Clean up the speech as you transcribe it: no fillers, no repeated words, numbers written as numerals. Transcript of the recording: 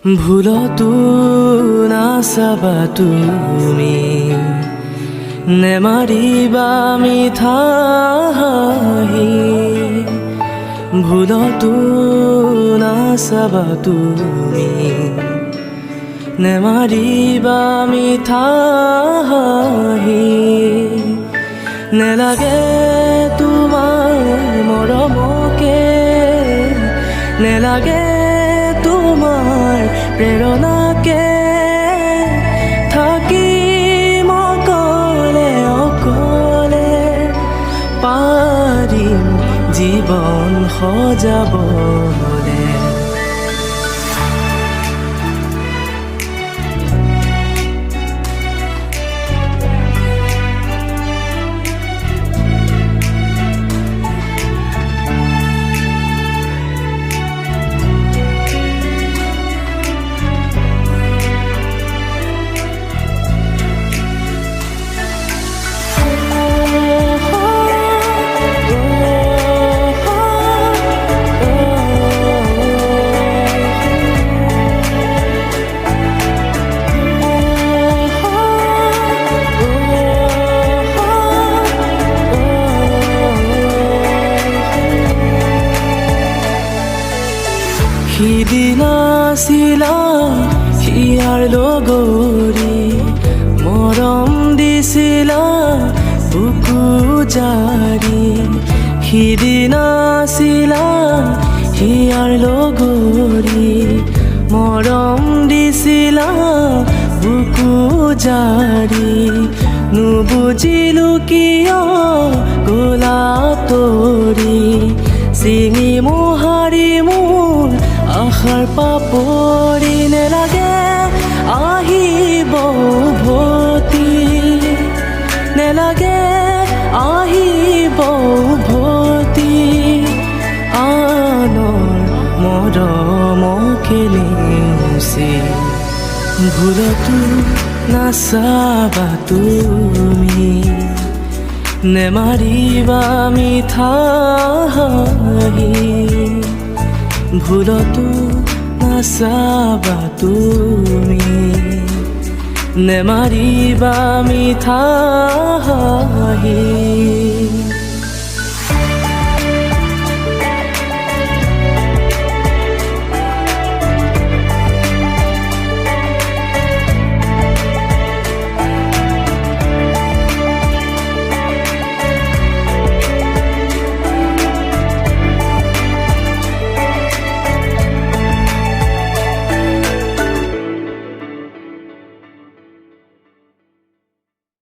ভুলতো নাচাবা তুমি নেমাৰিবা মিঠা হাঁহি ভুলতো নাচাবা তুমি নেমাৰিবা মিঠা হাঁহি নেলাগে তোমাৰ মৰমকে নেলাগে তোমাৰ প্ৰেৰণাকে থাকিম অকলে অকলে পাৰিম জীৱন সজাবলে সিদিনা আছিলা হিয়াৰ লগৰী মৰম দিছিলা বুকু জাৰি সিদিনা আছিলা হিয়াৰ লগৰী মৰম দিছিলা বুকু জাৰি নুবুজিলো কিয় গলা তৰি চিঙি মোহাৰি মোৰ আশাৰ পাপৰি নেলাগে আহিব উভতি নেলাগে আহিব উভতি আনৰ মৰমকে নেওচি ভুলতো নাচাবা তুমি নেমাৰিবা মিঠা হাঁহি ভুলতো নাচাবা তুমি নেমাৰিবা মিঠা হাঁহি